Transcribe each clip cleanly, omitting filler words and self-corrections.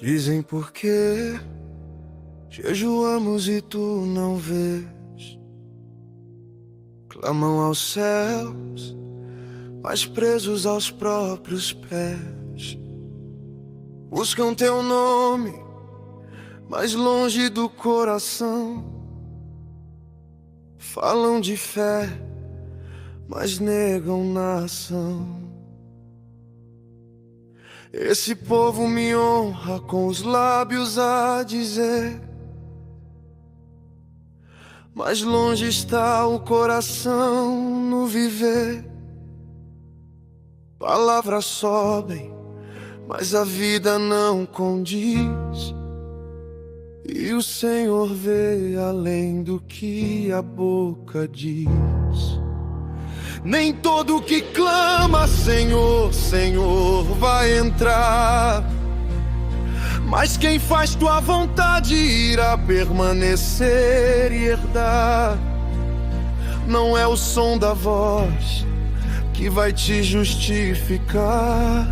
Dizem por que jejuamos e tu não vês. Clamam aos céus, mas presos aos próprios pés. Buscam teu nome, mas longe do coração. Falam de fé, mas negam na ação. Esse povo me honra com os lábios a dizer, mas longe está o coração no viver. Palavras sobem, mas a vida não condiz, e o Senhor vê além do que a boca diz. Nem todo que clama Senhor, Senhor vai entrar, mas quem faz tua vontade irá permanecer e herdar. Não é o som da voz que vai te justificar,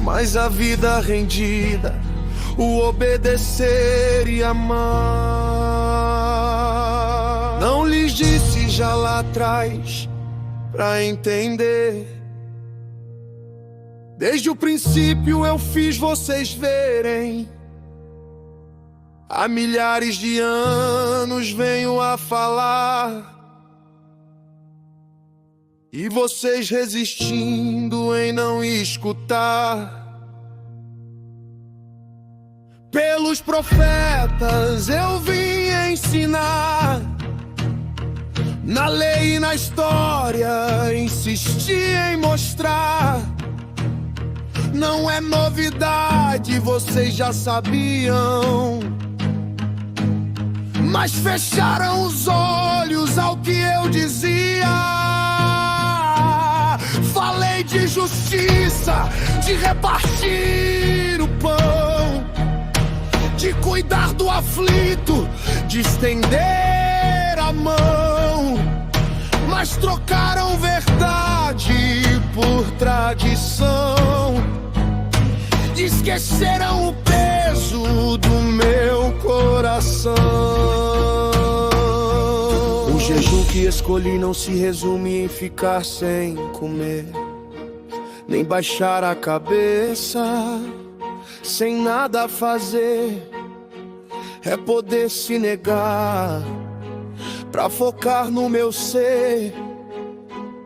mas a vida rendida, o obedecer e amar. Não lhes disse já lá atrás pra entender. Desde o princípio eu fiz vocês verem. Há milhares de anos venho a falar, e vocês resistindo em não escutar. Pelos profetas eu vim ensinar, na lei e na história insisti em mostrar. Não é novidade, vocês já sabiam, mas fecharam os olhos ao que eu dizia. Falei de justiça, de repartir o pão, de cuidar do aflito, de estender a mão, mas trocaram verdade por tradição, esqueceram o peso do meu coração. O jejum que escolhi não se resume em ficar sem comer, nem baixar a cabeça sem nada fazer. É poder se negar pra focar no meu ser,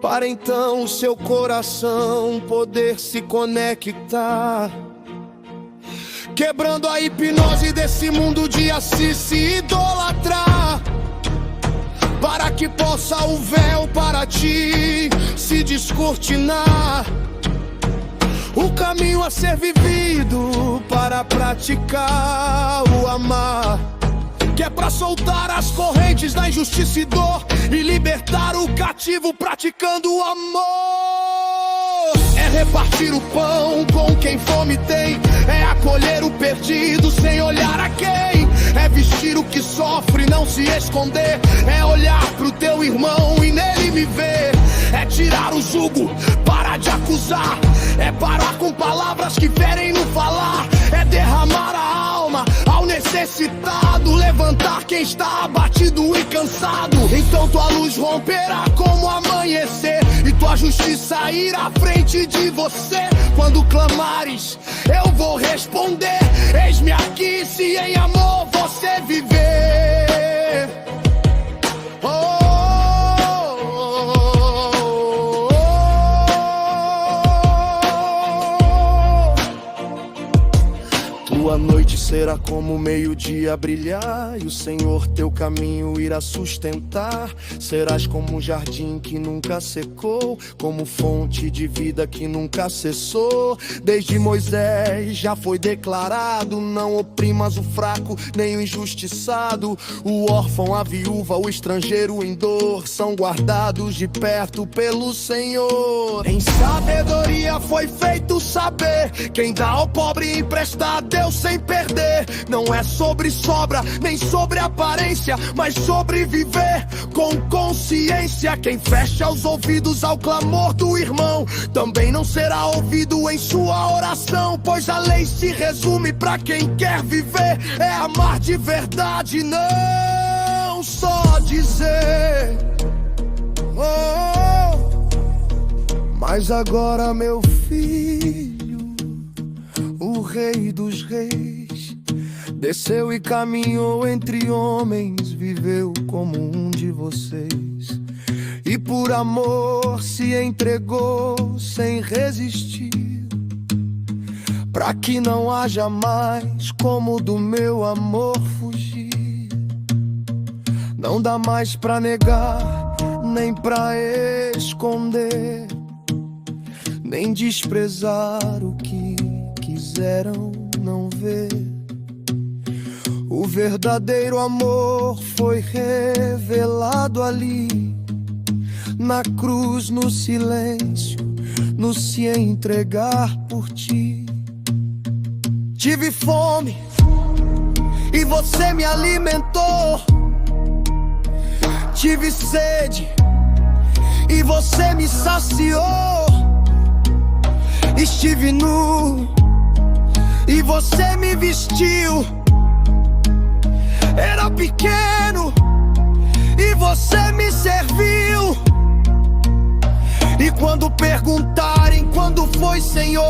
para então o seu coração poder se conectar, quebrando a hipnose desse mundo de assistir se idolatrar, para que possa o véu para ti se descortinar. O caminho a ser vivido para praticar o amar, que é pra soltar as correntes da injustiça e dor e libertar o cativo praticando o amor. É repartir o pão com quem fome tem, é acolher o perdido sem olhar a quem, é vestir o que sofre e não se esconder, é olhar pro teu irmão e nele me ver, é tirar o jugo, parar de acusar, é parar com palavras que ferem no falar, é derramar a alma ao necessitado, levantar quem está abatido e cansado. Então tua luz romperá como amanhecer, e tua justiça irá à frente de você. Quando clamares, eu vou responder, eis-me aqui se em amor você viver. Tua noite será como o meio-dia brilhar, e o Senhor teu caminho irá sustentar. Serás como um jardim que nunca secou, como fonte de vida que nunca cessou. Desde Moisés já foi declarado, não oprimas o fraco nem o injustiçado. O órfão, a viúva, o estrangeiro em dor são guardados de perto pelo Senhor. Em sabedoria foi feito saber, quem dá ao pobre empresta a Deus venceu sem perder. Não é sobre sobra, nem sobre aparência, mas sobre viver com consciência. Quem fecha os ouvidos ao clamor do irmão também não será ouvido em sua oração, pois a lei se resume pra quem quer viver, é amar de verdade, não só dizer. Mas agora, meu filho, o rei dos reis, desceu e caminhou entre homens, viveu como um de vocês, e por amor se entregou sem resistir, pra que não haja mais como do meu amor fugir. Não dá mais pra negar, nem pra esconder, nem desprezar o que quiseram não ver. O verdadeiro amor foi revelado ali, na cruz, no silêncio, no se entregar por ti. Tive fome e você me alimentou. Tive sede e você me saciou. Estive nu e você me vestiu. Era pequeno e você me serviu. E quando perguntarem quando foi, Senhor,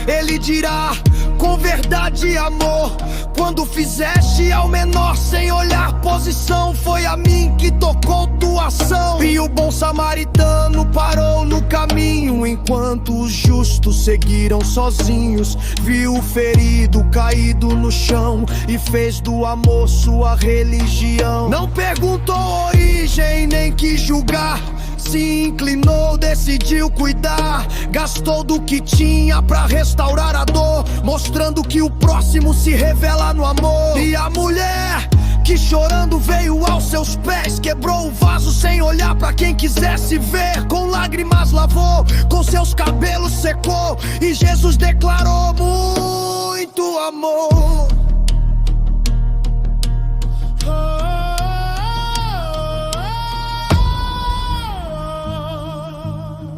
Ele dirá com verdade e amor: quando fizeste ao menor sem olhar posição, foi a mim que tocou tua ação. E o bom samaritano parou no caminho, enquanto os justos seguiram sozinhos. Viu o ferido caído no chão e fez do amor sua religião. Não perguntou origem nem quis julgar, se inclinou, decidiu cuidar. Gastou do que tinha pra restaurar a dor, mostrando que o próximo se revela no amor. E a mulher que chorando veio aos seus pés, quebrou o vaso sem olhar pra quem quisesse ver. Com lágrimas lavou, com seus cabelos secou, e Jesus declarou muito amor.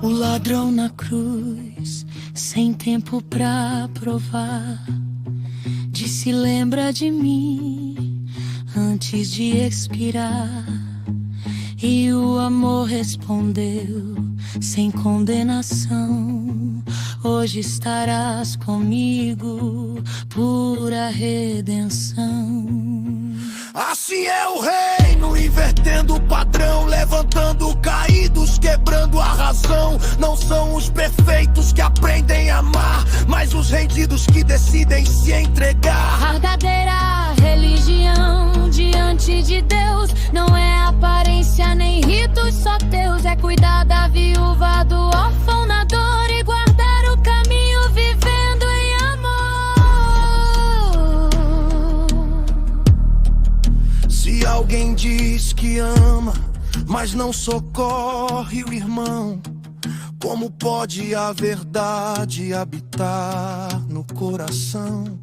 O ladrão na cruz, sem tempo pra provar, disse: lembra de mim antes de expirar. E o amor respondeu sem condenação: hoje estarás comigo, pura redenção. Assim é o reino, invertendo o padrão, levantando caídos, quebrando a razão. Não são os perfeitos que aprendem a amar, mas os rendidos que decidem se entregar. A verdadeira religião diante de Deus não é aparência nem ritos, só Deus. É cuidar da viúva, do órfão na dor e guardar o caminho vivendo em amor. Se alguém diz que ama, mas não socorre o irmão, como pode a verdade habitar no coração?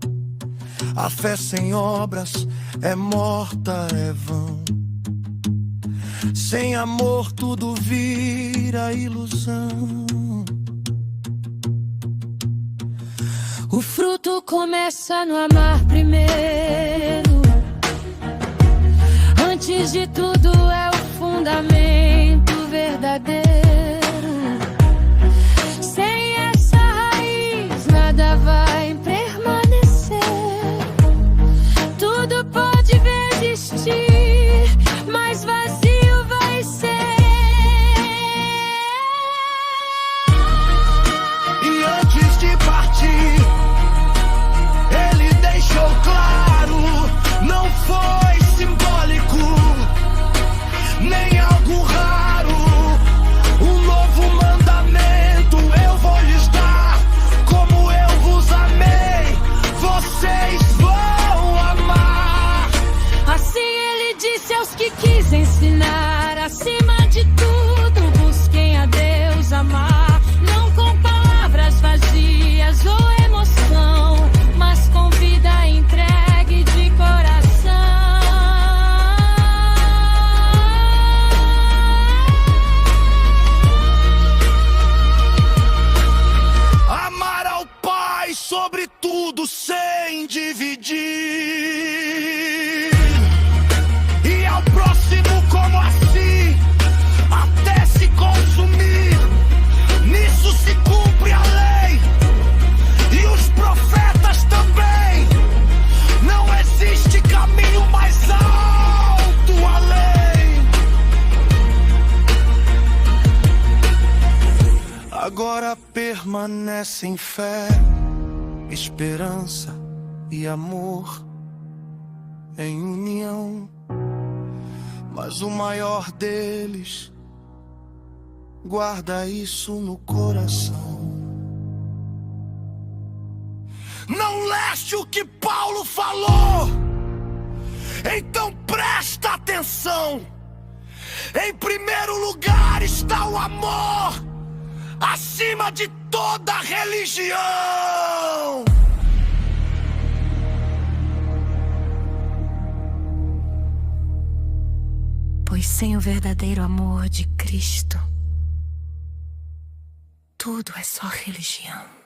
A fé sem obras é morta, é vão. Sem amor tudo vira ilusão. O fruto começa no amar primeiro. Antes de tudo é o fundamento verdadeiro. Sem essa raiz nada vai permanecer. Tudo pode resistir, mas vazio vai ser. E antes de partir, ele deixou claro: não foi simbólico, nem algo raro. Um novo mandamento eu vou lhes dar: como eu vos amei, vocês vão amar. Assim ele disse aos que quis ensinar: acima de tudo busquem a Deus, amar, não com palavras vazias ou emoção, mas com vida em dividir. E ao próximo como assim, até se consumir. Nisso se cumpre a lei e os profetas também. Não existe caminho mais alto além. Agora permanecem fé, esperança e amor em união, mas o maior deles guarda isso no coração. Não leste o que Paulo falou? Então presta atenção. Em primeiro lugar está o amor, acima de toda religião. Pois sem o verdadeiro amor de Cristo, tudo é só religião.